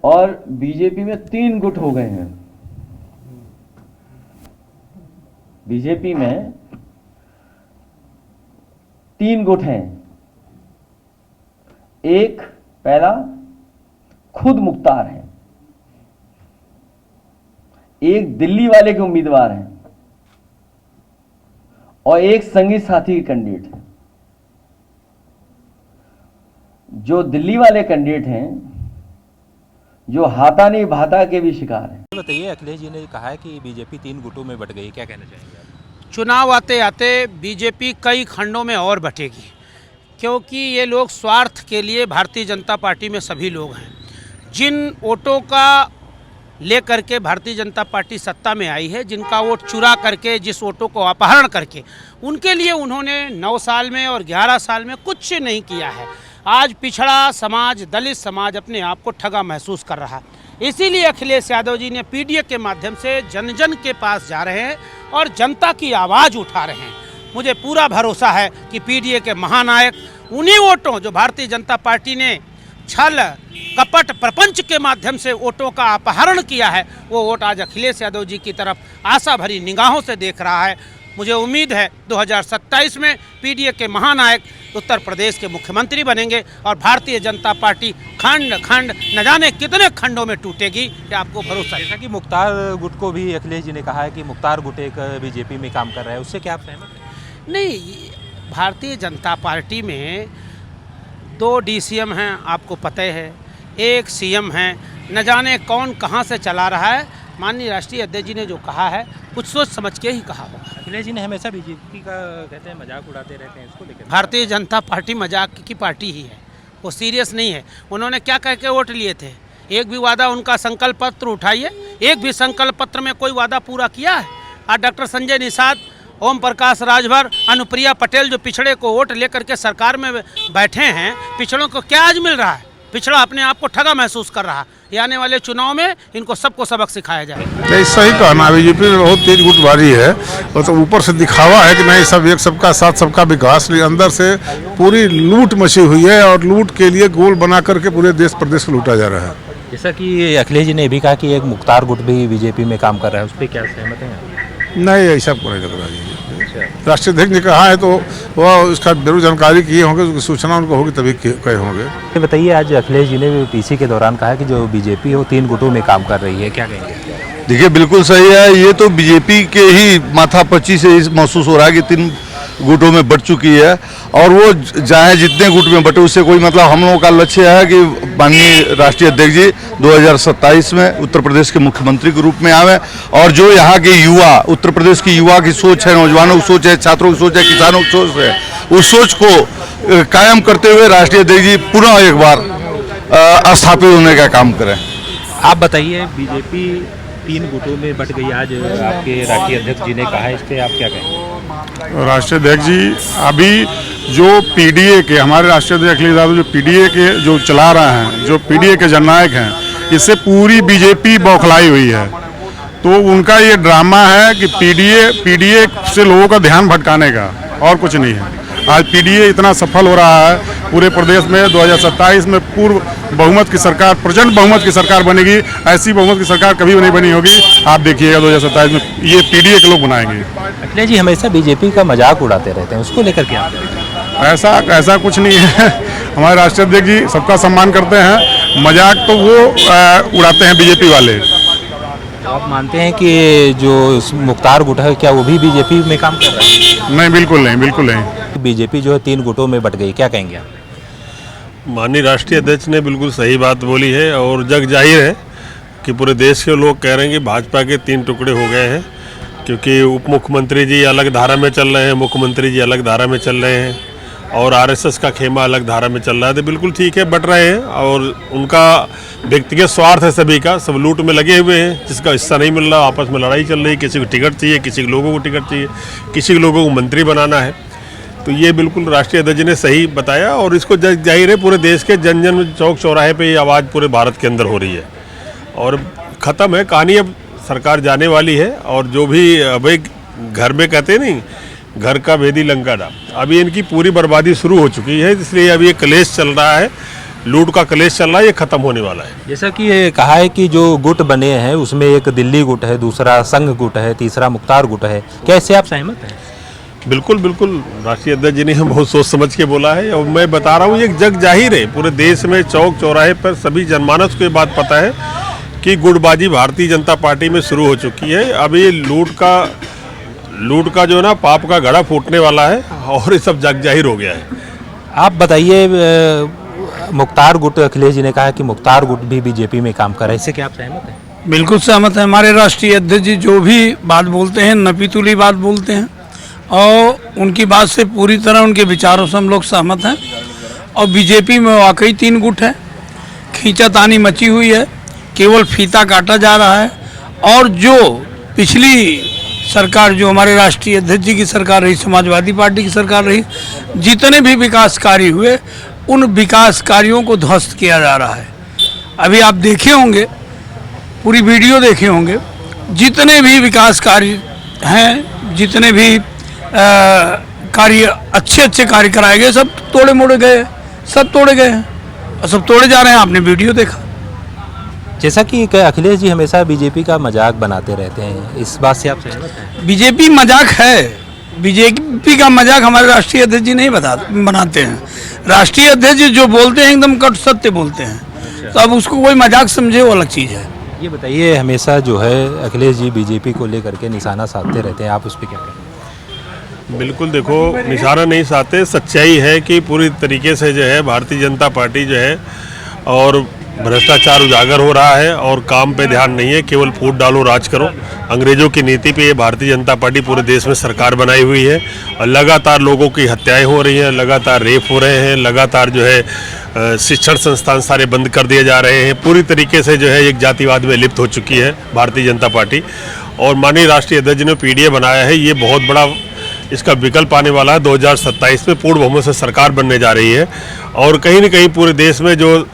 और बीजेपी में 3 गुट हो गए हैं। बीजेपी में 3 गुट हैं। एक पहला खुद मुख्तार है, एक दिल्ली वाले के उम्मीदवार हैं और एक संगी साथी के कैंडिडेट है। जो दिल्ली वाले कैंडिडेट हैं, जो हाथा नहीं भाता के भी शिकार हैं। बताइए, अखिलेश जी ने कहा है कि बीजेपी 3 गुटों में बट गई, क्या कहना चाहेंगे आप? चुनाव आते आते बीजेपी कई खंडों में और बटेगी, क्योंकि ये लोग स्वार्थ के लिए भारतीय जनता पार्टी में सभी लोग हैं। जिन वोटों का लेकर के भारतीय जनता पार्टी सत्ता में आई है, जिनका वोट चुरा करके, जिस वोटों को अपहरण करके, उनके लिए उन्होंने 9 साल में और 11 साल में कुछ नहीं किया है। आज पिछड़ा समाज, दलित समाज अपने आप को ठगा महसूस कर रहा है। इसीलिए अखिलेश यादव जी ने पीडीए के माध्यम से जन जन के पास जा रहे हैं और जनता की आवाज़ उठा रहे हैं। मुझे पूरा भरोसा है कि पीडीए के महानायक उन्हीं वोटों, जो भारतीय जनता पार्टी ने छल कपट प्रपंच के माध्यम से वोटों का अपहरण किया है, वो वोट आज अखिलेश यादव जी की तरफ आशा भरी निगाहों से देख रहा है। मुझे उम्मीद है 2027 में पीडीए के महानायक उत्तर प्रदेश के मुख्यमंत्री बनेंगे और भारतीय जनता पार्टी खंड खंड न जाने कितने खंडों में टूटेगी, ये आपको भरोसा है। जैसा कि मुख्तार गुट को भी अखिलेश जी ने कहा है कि मुख्तार गुट एक बीजेपी में काम कर रहा है, उससे क्या आप सहमत हैं? नहीं, भारतीय जनता पार्टी में 2 डीसीएम हैं, आपको पता है, एक सीएम हैं, न जाने कौन कहां से चला रहा है। माननीय राष्ट्रीय अध्यक्ष जी ने जो कहा है, कुछ सोच समझ के ही कहा होगा। अखिलेश जी ने हमेशा बीजेपी का कहते हैं मजाक उड़ाते रहते हैं, इसको लेकर भारतीय जनता पार्टी मजाक की पार्टी ही है, वो सीरियस नहीं है। उन्होंने क्या कह के वोट लिए थे? एक भी वादा उनका संकल्प पत्र उठाइए, एक भी संकल्प पत्र में कोई वादा पूरा किया है? आज डॉक्टर संजय निषाद, ओम प्रकाश राजभर, अनुप्रिया पटेल जो पिछड़े को वोट लेकर के सरकार में बैठे हैं, पिछड़ों को क्या आज मिल रहा है? पिछड़ा अपने आप को ठगा महसूस कर रहा है। ये आने वाले चुनाव में इनको सबको सबक सिखाया जाए। नहीं, सही कहना, बीजेपी में बहुत तेज गुटबाजी है। और तो ऊपर से दिखावा है कि नहीं सब एक सबका साथ सबका विकास, लेकिन अंदर से पूरी लूट मची हुई है और लूट के लिए गोल बना करके पूरे देश प्रदेश को लूटा जा रहा है। जैसा कि अखिलेश जी ने भी कहा कि एक मुख्तार गुट भी बीजेपी में काम कर रहा है, उस पर क्या सहमत हैं? नहीं, ऐसा नहीं लग रहा है। राष्ट्रीय अध्यक्ष ने कहा है तो वह उसका जरूर जानकारी किए होंगे, उसकी सूचना उनको होगी तभी कहे होंगे। ये बताइए, आज अखिलेश जी ने पीसी के दौरान कहा कि जो बीजेपी वो 3 गुटों में काम कर रही है, क्या कहेंगे? देखिए, बिल्कुल सही है। ये तो बीजेपी के ही माथापच्ची से महसूस हो रहा है कि 3 गुटों में बट चुकी है और वो चाहे जितने गुट में बटे उससे कोई मतलब। हम लोगों का लक्ष्य है कि माननीय राष्ट्रीय अध्यक्ष जी 2027 में उत्तर प्रदेश के मुख्यमंत्री के रूप में आवे और जो यहाँ के युवा, उत्तर प्रदेश की युवा की सोच है, नौजवानों की सोच है, छात्रों की सोच है, किसानों की सोच है, उस सोच को कायम करते हुए राष्ट्रीय अध्यक्ष जी पुनः एक बार स्थापित होने का काम करें। आप बताइए, बीजेपी 3 गुटों में बट गई, आज आपके राष्ट्रीय अध्यक्ष जी ने कहा है, इस पर आप क्या कहेंगे? राष्ट्रीय अध्यक्ष जी अभी जो पीडीए के, हमारे राष्ट्रीय अध्यक्ष अखिलेश यादव जो पीडीए के जो चला रहे हैं, जो पीडीए के जननायक हैं, इससे पूरी बीजेपी बौखलाई हुई है। तो उनका ये ड्रामा है कि पीडीए से लोगों का ध्यान भटकाने का, और कुछ नहीं है। आज पीडीए इतना सफल हो रहा है पूरे प्रदेश में। 2027 में पूर्व बहुमत की सरकार, प्रचंड बहुमत की सरकार बनेगी। ऐसी बहुमत की सरकार कभी भी नहीं बनी होगी। आप देखिएगा 2027 में ये पीडीए के लोग बनाएंगे। अखिलेश जी हमेशा बीजेपी का मजाक उड़ाते रहते हैं, उसको लेकर क्या? ऐसा कुछ नहीं है। हमारे राष्ट्रीय अध्यक्ष जी सबका सम्मान करते हैं, मजाक तो वो उड़ाते हैं बीजेपी वाले। आप मानते हैं कि जो मुख्तार गुट है, क्या वो भी बीजेपी में काम कर रहा है? नहीं, बिल्कुल नहीं, बिल्कुल नहीं। बीजेपी जो है 3 गुटों में बट गई, क्या कहेंगे आप? माननीय राष्ट्रीय अध्यक्ष ने बिल्कुल सही बात बोली है और जग जाहिर है कि पूरे देश के लोग कह रहे हैं कि भाजपा के 3 टुकड़े हो गए हैं, क्योंकि उप मुख्यमंत्री जी अलग धारा में चल रहे हैं, मुख्यमंत्री जी अलग धारा में चल रहे हैं और आरएसएस का खेमा अलग धारा में चल रहा है। तो बिल्कुल ठीक है, बट रहे हैं और उनका व्यक्तिगत स्वार्थ है, सभी का, सब लूट में लगे हुए हैं। जिसका हिस्सा नहीं मिल रहा, आपस में लड़ाई चल रही, किसी को टिकट चाहिए, किसी के लोगों को टिकट चाहिए, किसी के लोगों को मंत्री बनाना है। तो ये बिल्कुल राष्ट्रीय अध्यक्ष ने सही बताया और इसको जाहिर है पूरे देश के जन जन चौक चौराहे पे ये आवाज़ पूरे भारत के अंदर हो रही है और ख़त्म है कहानी। अब सरकार जाने वाली है और जो भी अब एक घर में कहते नहीं, घर का भेदी लंका डाल, अभी इनकी पूरी बर्बादी शुरू हो चुकी है। इसलिए अभी ये क्लेश चल रहा है लूट का कलेश चल रहा है ये खत्म होने वाला है। जैसा कि ये कहा है कि जो गुट बने हैं उसमें एक दिल्ली गुट है, दूसरा संघ गुट है, तीसरा मुख्तार गुट है, क्या इससे आप सहमत हैं? बिल्कुल बिल्कुल, राष्ट्रीय अध्यक्ष जी ने बहुत सोच समझ के बोला है और मैं बता रहा हूँ ये जग जाहिर है, पूरे देश में चौक चौराहे पर सभी जनमानस को ये बात पता है कि गुटबाजी भारतीय जनता पार्टी में शुरू हो चुकी है। अब ये लूट का जो है ना पाप का घड़ा फूटने वाला है और ये सब जग जाहिर हो गया है। आप बताइए, मुख्तार गुट, अखिलेश जी ने कहा कि मुख्तार गुट भी बीजेपी में काम कर रहा है, इससे क्या आप सहमत हैं? बिल्कुल सहमत है। हमारे राष्ट्रीय अध्यक्ष जी जो भी बात बोलते हैं नपीतुली बात बोलते हैं और उनकी बात से पूरी तरह, उनके विचारों से हम लोग सहमत हैं। और बीजेपी में वाकई 3 गुट है, खींचातानी मची हुई है, केवल फीता काटा जा रहा है। और जो पिछली सरकार, जो हमारे राष्ट्रीय अध्यक्ष जी की सरकार रही, समाजवादी पार्टी की सरकार रही, जितने भी विकास कार्य हुए उन विकास कार्यों को ध्वस्त किया जा रहा है। अभी आप देखे होंगे, पूरी वीडियो देखे होंगे, जितने भी विकास कार्य हैं, जितने भी कार्य अच्छे कार्य कराए गए, सब तोड़े मोड़े गए, सब तोड़े गए हैं और सब तोड़े जा रहे हैं। आपने वीडियो देखा। जैसा कि अखिलेश जी हमेशा बीजेपी का मजाक बनाते रहते हैं, इस बात से आप सहमत हैं? बीजेपी मजाक है, बीजेपी का मजाक हमारे राष्ट्रीय अध्यक्ष जी नहीं बनाते हैं। राष्ट्रीय अध्यक्ष जो बोलते हैं एकदम कट सत्य बोलते हैं, तो अब उसको कोई मजाक समझे वो अलग चीज़ है। ये बताइए, हमेशा जो है अखिलेश जी बीजेपी को लेकर के निशाना साधते रहते हैं, आप उस पर क्या कहेंगे? बिल्कुल, देखो निशाना नहीं साधते, सच्चाई है कि पूरी तरीके से जो है भारतीय जनता पार्टी जो है और भ्रष्टाचार उजागर हो रहा है और काम पे ध्यान नहीं है, केवल फूट डालो राज करो, अंग्रेजों की नीति पे ये भारतीय जनता पार्टी पूरे देश में सरकार बनाई हुई है और लगातार लोगों की हत्याएं हो रही हैं, लगातार रेप हो रहे हैं, लगातार जो है शिक्षण संस्थान सारे बंद कर दिए जा रहे हैं। पूरी तरीके से जो है एक जातिवाद में लिप्त हो चुकी है भारतीय जनता पार्टी। और माननीय राष्ट्रीय अध्यक्ष ने पीडीए बनाया है, ये बहुत बड़ा इसका विकल्प आने वाला है। 2027 में पूर्ण बहुमत से सरकार बनने जा रही है और कहीं न कहीं पूरे देश में जो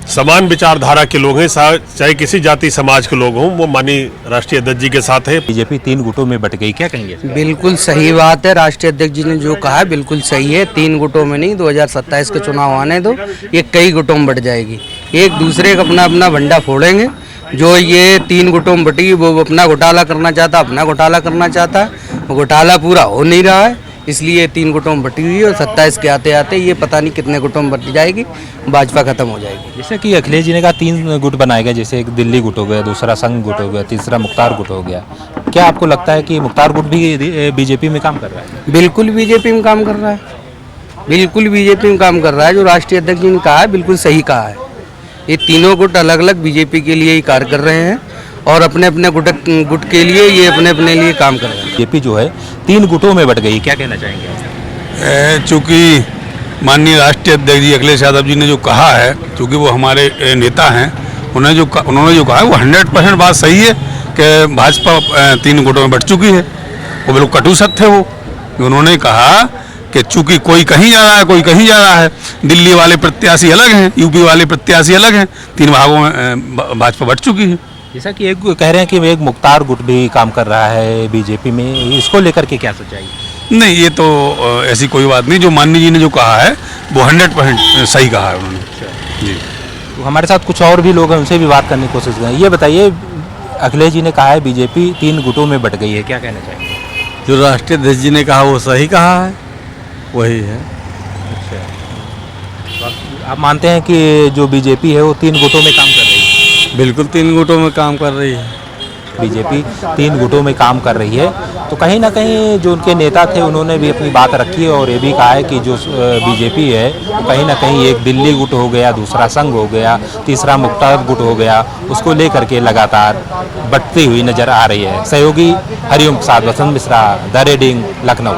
समान विचारधारा के लोग हैं, चाहे किसी जाति समाज के लोग हों, वो माननीय राष्ट्रीय अध्यक्ष जी के साथ है। बीजेपी 3 गुटों में बट गई, क्या कहेंगे? बिल्कुल सही बात है, राष्ट्रीय अध्यक्ष जी ने जो कहा है बिल्कुल सही है। 3 गुटों में नहीं, 2027 के चुनाव आने दो, ये कई गुटों में बट जाएगी। एक दूसरे का अपना अपना भंडा फोड़ेंगे। जो ये 3 गुटों में बटी, वो अपना घोटाला करना चाहता, अपना घोटाला करना चाहता है, वो घोटाला पूरा हो नहीं रहा है, इसलिए 3 गुटों में बटी हुई है। और 27 के आते आते ये पता नहीं कितने गुटों में बट जाएगी, भाजपा खत्म हो जाएगी। जैसे कि अखिलेश जी ने कहा 3 गुट बनाए गए, जैसे एक दिल्ली गुट हो गया, दूसरा संघ गुट हो गया, तीसरा मुख्तार गुट हो गया। क्या आपको लगता है कि मुख्तार गुट भी बीजेपी में काम कर रहा है? बिल्कुल बीजेपी में काम कर रहा है, बिल्कुल बीजेपी में काम कर रहा है। जो राष्ट्रीय अध्यक्ष जी ने कहा है बिल्कुल सही कहा है। ये तीनों गुट अलग अलग बीजेपी के लिए ही कार्य कर रहे हैं और अपने अपने गुट के लिए ये अपने अपने लिए काम कर रहे हैं। बीजेपी जो है 3 गुटों में बट गई, क्या कहना चाहेंगे? चूँकि माननीय राष्ट्रीय अध्यक्ष जी अखिलेश यादव जी ने जो कहा है, चूँकि वो हमारे नेता हैं, उन्होंने जो कहा है वो 100% बात सही है कि भाजपा 3 गुटों में बट चुकी है। वो बिल्कुल कटु सत्य है। वो उन्होंने कहा कि चूँकि कोई कहीं जा रहा है, कोई कहीं जा रहा है, दिल्ली वाले प्रत्याशी अलग हैं, यूपी वाले प्रत्याशी अलग हैं, 3 भागों में भाजपा बट चुकी है। जैसा कि एक कह रहे हैं कि एक मुख्तार गुट भी काम कर रहा है बीजेपी में, इसको लेकर के क्या सच्चाई? नहीं, ये तो ऐसी कोई बात नहीं। जो माननीय जी ने जो कहा है वो 100% सही कहा है उन्होंने जी। तो हमारे साथ कुछ और भी लोग हैं, उनसे भी बात करने की कोशिश करें। ये बताइए, अखिलेश जी ने कहा है बीजेपी 3 गुटों में बट गई है, क्या कहना चाहेंगे? जो राष्ट्रीय अध्यक्ष जी ने कहा वो सही कहा है, वही है। अच्छा, तो आप मानते हैं कि जो बीजेपी है वो 3 गुटों में काम कर रही है? बिल्कुल 3 गुटों में काम कर रही है। बीजेपी 3 गुटों में काम कर रही है, तो कहीं ना कहीं जो उनके नेता थे उन्होंने भी अपनी बात रखी है और ये भी कहा है कि जो बीजेपी है वो कहीं ना कहीं एक दिल्ली गुट हो गया, दूसरा संघ हो गया, तीसरा मुख्तार गुट हो गया, उसको लेकर के लगातार बढ़ती हुई नजर आ रही है। सहयोगी हरिओम प्रसाद, वसंत मिश्रा, द रीडिंग, लखनऊ।